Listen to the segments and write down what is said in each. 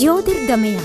ജ്യോതിർഗമയ.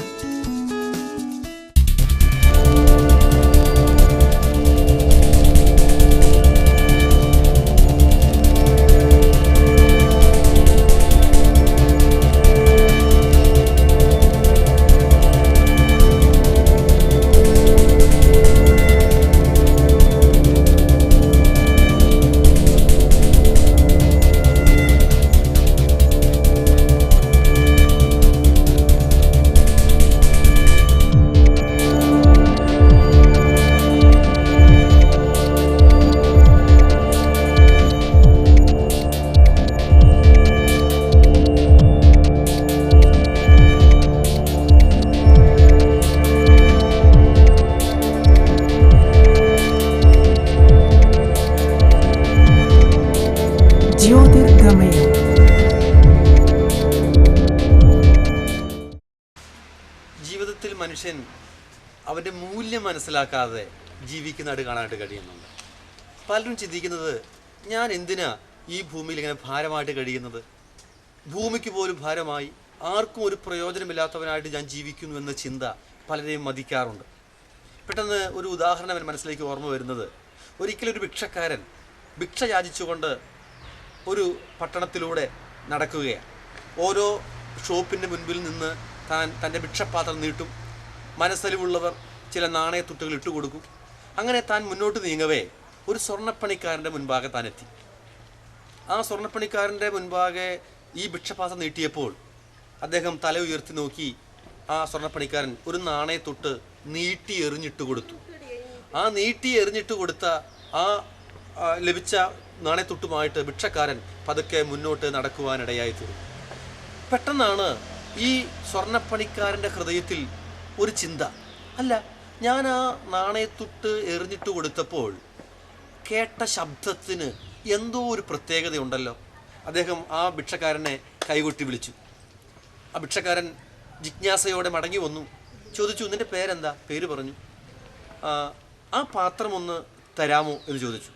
ജ്യോതിർഗമയ. ജീവിതത്തിൽ മനുഷ്യൻ അവൻ്റെ മൂല്യം മനസ്സിലാക്കാതെ ജീവിക്കുന്നതായിട്ട് കാണാനായിട്ട് കഴിയുന്നുണ്ട്. പലരും ചിന്തിക്കുന്നത്, ഞാൻ എന്തിനാ ഈ ഭൂമിയിൽ ഇങ്ങനെ ഭാരമായിട്ട് കഴിയുന്നത്, ഭൂമിക്ക് പോലും ഭാരമായി ആർക്കും ഒരു പ്രയോജനമില്ലാത്തവനായിട്ട് ഞാൻ ജീവിക്കുന്നു എന്ന ചിന്ത പലരെയും മതിക്കാറുണ്ട്. പെട്ടെന്ന് ഒരു ഉദാഹരണം എൻ്റെ മനസ്സിലേക്ക് ഓർമ്മ വരുന്നത്, ഒരിക്കലൊരു ഭിക്ഷക്കാരൻ ഭിക്ഷ യാചിച്ചുകൊണ്ട് ഒരു പട്ടണത്തിലൂടെ നടക്കുകയാണ്. ഓരോ ഷോപ്പിൻ്റെ മുൻപിൽ നിന്ന് തൻ്റെ ഭിക്ഷപാത്രം നീട്ടും. മനസ്സലിവുള്ളവർ ചില നാണയത്തുട്ടുകൾ ഇട്ടുകൊടുക്കും. അങ്ങനെ താൻ മുന്നോട്ട് നീങ്ങവേ ഒരു സ്വർണ്ണപ്പണിക്കാരൻ്റെ മുൻപാകെ താൻ എത്തി. ആ സ്വർണ്ണപ്പണിക്കാരൻ്റെ മുൻപാകെ ഈ ഭിക്ഷപാത്രം നീട്ടിയപ്പോൾ അദ്ദേഹം തല ഉയർത്തി നോക്കി. ആ സ്വർണ്ണപ്പണിക്കാരൻ ഒരു നാണയത്തൊട്ട് നീട്ടി എറിഞ്ഞിട്ട് കൊടുത്തു. ആ നീട്ടി എറിഞ്ഞിട്ട് കൊടുത്ത ആ ലഭിച്ച നാണയത്തൊട്ടുമായിട്ട് ഭിക്ഷക്കാരൻ പതുക്കെ മുന്നോട്ട് നടക്കുവാനിടയായി തീർന്നു. പെട്ടെന്നാണ് ഈ സ്വർണ്ണപ്പണിക്കാരൻ്റെ ഹൃദയത്തിൽ ഒരു ചിന്ത, അല്ല, ഞാൻ ആ നാണയത്തൊട്ട് എറിഞ്ഞിട്ട് കൊടുത്തപ്പോൾ കേട്ട ശബ്ദത്തിന് എന്തോ ഒരു പ്രത്യേകതയുണ്ടല്ലോ. അദ്ദേഹം ആ ഭിക്ഷക്കാരനെ കൈകൊട്ടി വിളിച്ചു. ആ ഭിക്ഷക്കാരൻ ജിജ്ഞാസയോടെ മടങ്ങി വന്നു. ചോദിച്ചു, നിൻ്റെ പേരെന്താ? പേര് പറഞ്ഞു. ആ പാത്രം ഒന്ന് തരാമോ എന്ന് ചോദിച്ചു.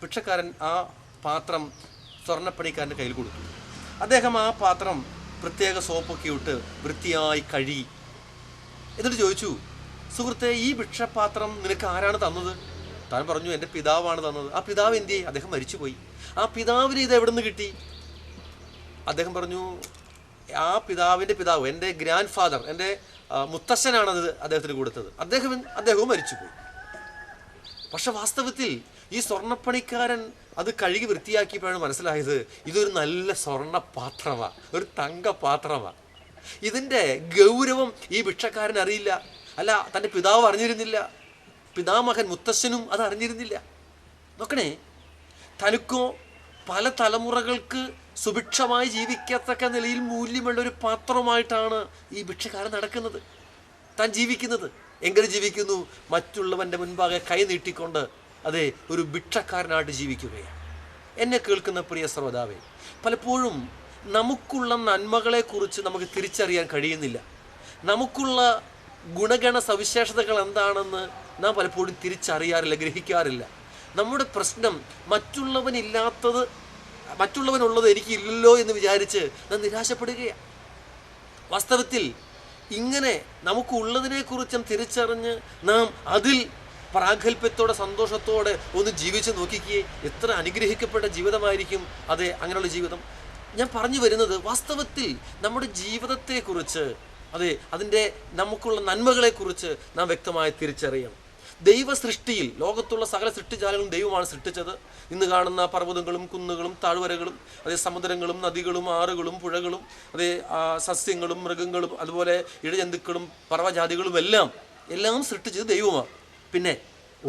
ഭിക്ഷക്കാരൻ ആ പാത്രം സ്വർണ്ണപ്പണിക്കാരൻ്റെ കയ്യിൽ കൊടുത്തു. അദ്ദേഹം ആ പാത്രം പ്രത്യേക സോപ്പൊക്കെ ഇട്ട് വൃത്തിയായി കഴുകി. എന്നിട്ട് ചോദിച്ചു, സുഹൃത്തെ, ഈ ഭിക്ഷപാത്രം നിനക്ക് ആരാണ് തന്നത്? താൻ പറഞ്ഞു, എൻ്റെ പിതാവാണ് തന്നത്. ആ പിതാവ് എന്തിയെ? അദ്ദേഹം മരിച്ചുപോയി. ആ പിതാവിന് ഇത് എവിടെ നിന്ന് കിട്ടി? അദ്ദേഹം പറഞ്ഞു, ആ പിതാവിൻ്റെ പിതാവ്, എൻ്റെ ഗ്രാൻഡ് ഫാദർ, എൻ്റെ മുത്തശ്ശനാണത് അദ്ദേഹത്തിന് കൊടുത്തത്. അദ്ദേഹവും മരിച്ചുപോയി. പക്ഷെ വാസ്തവത്തിൽ ഈ സ്വർണ്ണപ്പണിക്കാരൻ അത് കഴുകി വൃത്തിയാക്കിയപ്പോഴാണ് മനസ്സിലായത്, ഇതൊരു നല്ല സ്വർണ്ണ പാത്രമാണ്, ഒരു തങ്ക പാത്രമാണ്. ഇതിൻ്റെ ഗൗരവം ഈ ഭിക്ഷക്കാരൻ അറിയില്ല. അല്ല, തൻ്റെ പിതാവ് അറിഞ്ഞിരുന്നില്ല, പിതാമഹൻ മുത്തശ്ശനും അത് അറിഞ്ഞിരുന്നില്ല. നോക്കണേ, തനിക്കോ പല തലമുറകൾക്ക് സുഭിക്ഷമായി ജീവിക്കത്തക്ക നിലയിൽ മൂല്യമുള്ള ഒരു പാത്രമായിട്ടാണ് ഈ ഭിക്ഷക്കാരൻ നടക്കുന്നത്, താൻ ജീവിക്കുന്നത്. എങ്ങനെ ജീവിക്കുന്നു? മറ്റുള്ളവൻ്റെ മുൻപാകെ കൈ നീട്ടിക്കൊണ്ട് അതെ ഒരു ഭിക്ഷക്കാരനായിട്ട് ജീവിക്കുകയാണ്. എന്നെ കേൾക്കുന്ന പ്രിയ ശ്രോതാവേ, പലപ്പോഴും നമുക്കുള്ള നന്മകളെക്കുറിച്ച് നമുക്ക് തിരിച്ചറിയാൻ കഴിയുന്നില്ല. നമുക്കുള്ള ഗുണഗണ സവിശേഷതകൾ എന്താണെന്ന് നാം പലപ്പോഴും തിരിച്ചറിയാറില്ല, ഗ്രഹിക്കാറില്ല. നമ്മുടെ പ്രശ്നം മറ്റുള്ളവനുള്ളത് എനിക്കില്ലല്ലോ എന്ന് വിചാരിച്ച് നാം നിരാശപ്പെടുകയാണ്. വാസ്തവത്തിൽ ഇങ്ങനെ നമുക്കുള്ളതിനെക്കുറിച്ചും തിരിച്ചറിഞ്ഞ് നാം അതിൽ പ്രാഗൽഭ്യത്തോടെ സന്തോഷത്തോടെ ഒന്ന് ജീവിച്ച് നോക്കിക്കേ, എത്ര അനുഗ്രഹിക്കപ്പെട്ട ജീവിതമായിരിക്കും അതെ അങ്ങനെയുള്ള ജീവിതം. ഞാൻ പറഞ്ഞു വരുന്നത്, വാസ്തവത്തിൽ നമ്മുടെ ജീവിതത്തെക്കുറിച്ച് അതെ അതിൻ്റെ നമുക്കുള്ള നന്മകളെക്കുറിച്ച് നാം വ്യക്തമായി തിരിച്ചറിയണം. ദൈവ സൃഷ്ടിയിൽ ലോകത്തുള്ള സകല സൃഷ്ടിജാലങ്ങളും ദൈവമാണ് സൃഷ്ടിച്ചത്. ഇന്ന് കാണുന്ന പർവ്വതങ്ങളും കുന്നുകളും താഴ്വരകളും അതേ സമുദ്രങ്ങളും നദികളും ആറുകളും പുഴകളും അതേ സസ്യങ്ങളും മൃഗങ്ങളും അതുപോലെ ഇഴജന്തുക്കളും പർവ്വജാതികളും എല്ലാം സൃഷ്ടിച്ചത് ദൈവമാണ്. പിന്നെ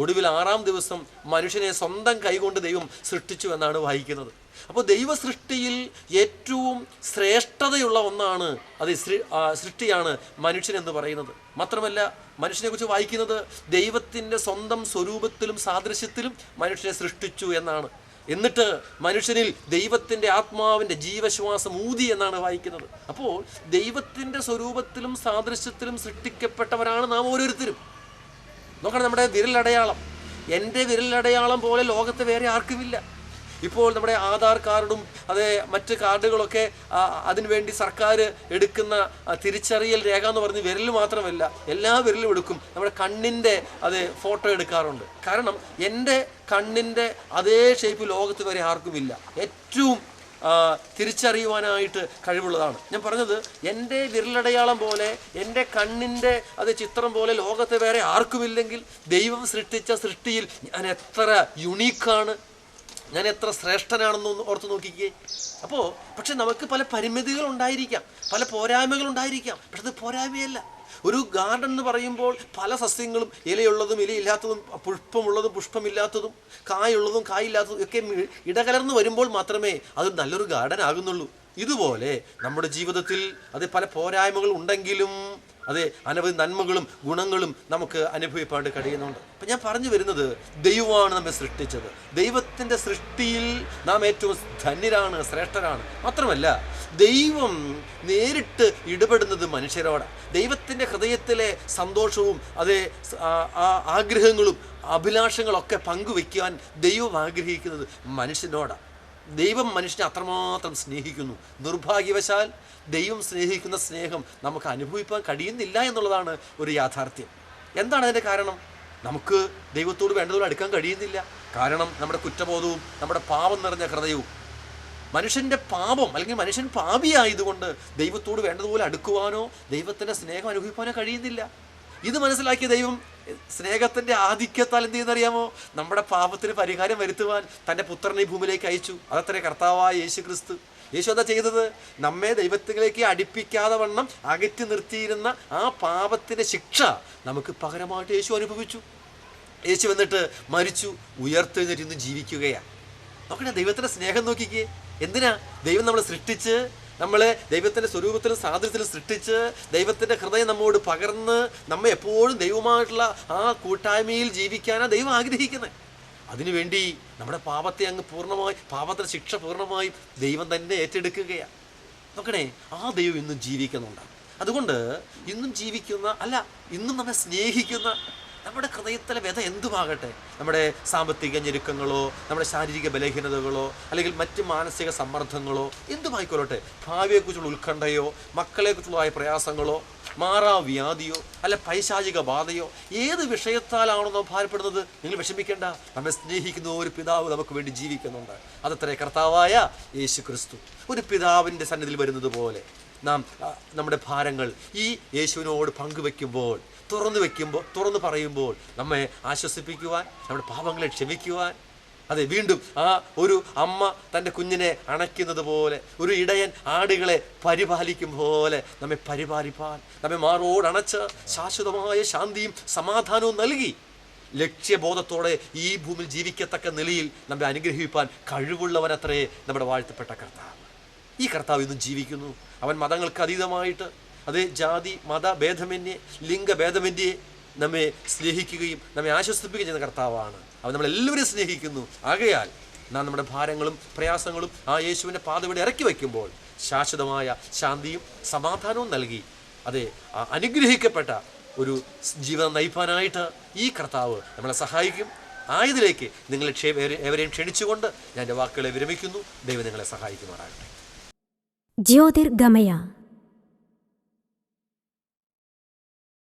ഒടുവിൽ 6-ാം ദിവസം മനുഷ്യനെ സ്വന്തം കൈകൊണ്ട് ദൈവം സൃഷ്ടിച്ചു എന്നാണ് വായിക്കുന്നത്. അപ്പോൾ ദൈവ സൃഷ്ടിയിൽ ഏറ്റവും ശ്രേഷ്ഠതയുള്ള ഒന്നാണ് അത് സൃഷ്ടിയാണ് മനുഷ്യൻ എന്ന് പറയുന്നത്. മാത്രമല്ല, മനുഷ്യനെക്കുറിച്ച് വായിക്കുന്നത് ദൈവത്തിൻ്റെ സ്വന്തം സ്വരൂപത്തിലും സാദൃശ്യത്തിലും മനുഷ്യനെ സൃഷ്ടിച്ചു എന്നാണ്. എന്നിട്ട് മനുഷ്യനിൽ ദൈവത്തിൻ്റെ ആത്മാവിൻ്റെ ജീവശ്വാസം ഊതി എന്നാണ് വായിക്കുന്നത്. അപ്പോൾ ദൈവത്തിൻ്റെ സ്വരൂപത്തിലും സാദൃശ്യത്തിലും സൃഷ്ടിക്കപ്പെട്ടവരാണ് നാം ഓരോരുത്തരും. നോക്കണം, നമ്മുടെ വിരലടയാളം, എൻ്റെ വിരലടയാളം പോലെ ലോകത്ത് വേറെ ആർക്കുമില്ല. ഇപ്പോൾ നമ്മുടെ ആധാർ കാർഡും അതേ മറ്റ് കാർഡുകളൊക്കെ അതിനുവേണ്ടി സർക്കാർ എടുക്കുന്ന തിരിച്ചറിയൽ രേഖ എന്ന് പറഞ്ഞ് വിരൽ മാത്രമല്ല, എല്ലാ വിരലും എടുക്കും. നമ്മുടെ കണ്ണിൻ്റെ അത് ഫോട്ടോ എടുക്കാറുണ്ട്. കാരണം എൻ്റെ കണ്ണിൻ്റെ അതേ ഷേപ്പ് ലോകത്ത് വരെ ആർക്കുമില്ല. ഏറ്റവും തിരിച്ചറിയുവാനായിട്ട് കഴിവുള്ളതാണ്. ഞാൻ പറഞ്ഞത്, എൻ്റെ വിരലടയാളം പോലെ, എൻ്റെ കണ്ണിൻ്റെ അത് ചിത്രം പോലെ ലോകത്തെ വേറെ ആർക്കുമില്ലെങ്കിൽ ദൈവം സൃഷ്ടിച്ച സൃഷ്ടിയിൽ ഞാൻ എത്ര യുണീക്കാണ്, ഞാൻ എത്ര ശ്രേഷ്ഠനാണെന്ന് ഓർത്ത് നോക്കിക്കേ. അപ്പോൾ പക്ഷെ നമുക്ക് പല പരിമിതികൾ ഉണ്ടായിരിക്കാം, പല പോരായ്മകൾ ഉണ്ടായിരിക്കാം. പക്ഷെ അത് പോരായ്മയല്ല. ഒരു ഗാർഡൻ എന്ന് പറയുമ്പോൾ പല സസ്യങ്ങളും, ഇലയുള്ളതും ഇലയില്ലാത്തതും, പുഷ്പമുള്ളതും പുഷ്പമില്ലാത്തതും, കായുള്ളതും കായില്ലാത്തതും ഒക്കെ ഇടകലർന്ന് വരുമ്പോൾ മാത്രമേ അത് നല്ലൊരു ഗാർഡൻ ആകുന്നുള്ളൂ. ഇതുപോലെ നമ്മുടെ ജീവിതത്തിൽ അത് പല പോരായ്മകൾ ഉണ്ടെങ്കിലും അതെ അനവധി നന്മകളും ഗുണങ്ങളും നമുക്ക് അനുഭവിപ്പാണ്ട് കഴിയുന്നുണ്ട്. അപ്പം ഞാൻ പറഞ്ഞു വരുന്നത്, ദൈവമാണ് നമ്മെ സൃഷ്ടിച്ചത്. ദൈവത്തിൻ്റെ സൃഷ്ടിയിൽ നാം ഏറ്റവും ധന്യരാണ്, ശ്രേഷ്ഠരാണ്. മാത്രമല്ല ദൈവം നേരിട്ട് ഇടപെടുന്നത് മനുഷ്യരോടാണ്. ദൈവത്തിൻ്റെ ഹൃദയത്തിലെ സന്തോഷവും അതേ ആഗ്രഹങ്ങളും അഭിലാഷങ്ങളൊക്കെ പങ്കുവയ്ക്കുവാൻ ദൈവം ആഗ്രഹിക്കുന്നത് മനുഷ്യനോടാണ്. ദൈവം മനുഷ്യനെ അത്രമാത്രം സ്നേഹിക്കുന്നു. നിർഭാഗ്യവശാൽ ദൈവം സ്നേഹിക്കുന്ന സ്നേഹം നമുക്ക് അനുഭവിക്കാൻ കഴിയുന്നില്ല എന്നുള്ളതാണ് ഒരു യാഥാർത്ഥ്യം. എന്താണ് അതിൻ്റെ കാരണം? നമുക്ക് ദൈവത്തോട് വേണ്ടതുപോലെ അടുക്കാൻ കഴിയുന്നില്ല. കാരണം നമ്മുടെ കുറ്റബോധവും നമ്മുടെ പാപം നിറഞ്ഞ ഹൃദയവും. മനുഷ്യൻ്റെ പാപം അല്ലെങ്കിൽ മനുഷ്യൻ പാപിയായതുകൊണ്ട് ദൈവത്തോട് വേണ്ടതുപോലെ അടുക്കുവാനോ ദൈവത്തിൻ്റെ സ്നേഹം അനുഭവിക്കാനോ കഴിയുന്നില്ല. ഇത് മനസ്സിലാക്കിയ ദൈവം സ്നേഹത്തിൻ്റെ ആധിക്യത്താൽ എന്ത് ചെയ്യുന്നറിയാമോ? നമ്മുടെ പാപത്തിന് പരിഹാരം വരുത്തുവാൻ തൻ്റെ പുത്രനെ ഈ ഭൂമിയിലേക്ക് അയച്ചു. അതത്രേ കർത്താവായ യേശു ക്രിസ്തു. യേശു എന്താ ചെയ്തത്? നമ്മെ ദൈവത്തിലേക്ക് അടുപ്പിക്കാതെ വണ്ണം അകറ്റി നിർത്തിയിരുന്ന ആ പാപത്തിൻ്റെ ശിക്ഷ നമുക്ക് പകരമായിട്ട് യേശു അനുഭവിച്ചു. യേശു വന്നിട്ട് മരിച്ചു, ഉയർത്തെഴുന്നേറ്റ് ഇന്ന് ജീവിക്കുകയാണ്. നോക്കണേ, ദൈവത്തിൻ്റെ സ്നേഹം നോക്കിക്കേ. എന്തിനാ ദൈവം നമ്മളെ സൃഷ്ടിച്ച്, നമ്മളെ ദൈവത്തിൻ്റെ സ്വരൂപത്തിലും സാദൃശ്യത്തിലും സൃഷ്ടിച്ച് ദൈവത്തിൻ്റെ ഹൃദയം നമ്മോട് പകർന്ന് നമ്മെ എപ്പോഴും ദൈവമായിട്ടുള്ള ആ കൂട്ടായ്മയിൽ ജീവിക്കാനാണ് ദൈവം ആഗ്രഹിക്കുന്നത്. അതിനുവേണ്ടി നമ്മുടെ പാപത്തെ അങ്ങ് പൂർണ്ണമായി, പാപത്തിൻ്റെ ശിക്ഷ പൂർണ്ണമായും ദൈവം തന്നെ ഏറ്റെടുക്കുകയാണ്. നോക്കണേ, ആ ദൈവം ഇന്നും ജീവിക്കുന്നുണ്ട്. അതുകൊണ്ട് ഇന്നും ജീവിക്കുന്ന, അല്ല ഇന്നും നമ്മെ സ്നേഹിക്കുന്ന, നമ്മുടെ ഹൃദയത്തിലെ വ്യഥ എന്തുമാകട്ടെ, നമ്മുടെ സാമ്പത്തിക ഞെരുക്കങ്ങളോ നമ്മുടെ ശാരീരിക ബലഹീനതകളോ അല്ലെങ്കിൽ മറ്റ് മാനസിക സമ്മർദ്ദങ്ങളോ എന്തുമായിക്കൊള്ളട്ടെ, ഭാവിയെക്കുറിച്ചുള്ള ഉത്കണ്ഠയോ മക്കളെക്കുറിച്ചുള്ള പ്രയാസങ്ങളോ മാറാവ്യാധിയോ അല്ല പൈശാചിക ബാധയോ ഏത് വിഷയത്താലാണോ നാം ഭാരപ്പെടുന്നത്, നിങ്ങൾ വിഷമിക്കേണ്ട. നമ്മെ സ്നേഹിക്കുന്ന ഒരു പിതാവ് നമുക്ക് വേണ്ടി ജീവിക്കുന്നുണ്ട്. അതത്രേ കർത്താവായ യേശു ക്രിസ്തു. ഒരു പിതാവിൻ്റെ സന്നിധിയിൽ വരുന്നത് പോലെ നാം നമ്മുടെ ഭാരങ്ങൾ ഈ യേശുവിനോട് പങ്കുവെക്കുമ്പോൾ, തുറന്നു പറയുമ്പോൾ നമ്മെ ആശ്വസിപ്പിക്കുവാൻ, നമ്മുടെ പാപങ്ങളെ ക്ഷമിക്കുവാൻ, അതെ വീണ്ടും ആ ഒരു അമ്മ തൻ്റെ കുഞ്ഞിനെ അണയ്ക്കുന്നത് പോലെ, ഒരു ഇടയൻ ആടുകളെ പരിപാലിക്കും പോലെ നമ്മെ പരിപാലിപ്പാൻ, നമ്മെ മാറോടണച്ച് ശാശ്വതമായ ശാന്തിയും സമാധാനവും നൽകി ലക്ഷ്യബോധത്തോടെ ഈ ഭൂമിയിൽ ജീവിക്കത്തക്ക നിലയിൽ നമ്മെ അനുഗ്രഹിപ്പാൻ കഴിവുള്ളവനത്രേ നമ്മുടെ വാഴ്ത്തപ്പെട്ട കർത്താവ്. ഈ കർത്താവ് ഇന്നും ജീവിക്കുന്നു. അവൻ മതങ്ങൾക്ക് അതീതമായിട്ട്, അതേ ജാതി മത ഭേദമന്യേ ലിംഗഭേദമന്യേ നമ്മെ സ്നേഹിക്കുകയും നമ്മെ ആശ്വസിപ്പിക്കുകയും ചെയ്യുന്ന കർത്താവാണ്. അവൻ നമ്മളെല്ലാവരും സ്നേഹിക്കുന്നു. ആകയാൽ നാം നമ്മുടെ ഭാരങ്ങളും പ്രയാസങ്ങളും ആ യേശുവിൻ്റെ പാതവിടെ ഇറക്കി വയ്ക്കുമ്പോൾ ശാശ്വതമായ ശാന്തിയും സമാധാനവും നൽകി അതെ അനുഗ്രഹിക്കപ്പെട്ട ഒരു ജീവിതം നയിപ്പാനായിട്ട് ഈ കർത്താവ് നമ്മളെ സഹായിക്കും. ആയതിലേക്ക് നിങ്ങളെ ഏവരെയും ക്ഷണിച്ചുകൊണ്ട് ഞാൻ എൻ്റെ വാക്കുകളെ വിരമിക്കുന്നു. ദൈവം നിങ്ങളെ സഹായിക്കുമാറാകട്ടെ. ജ്യോതിർഗമയ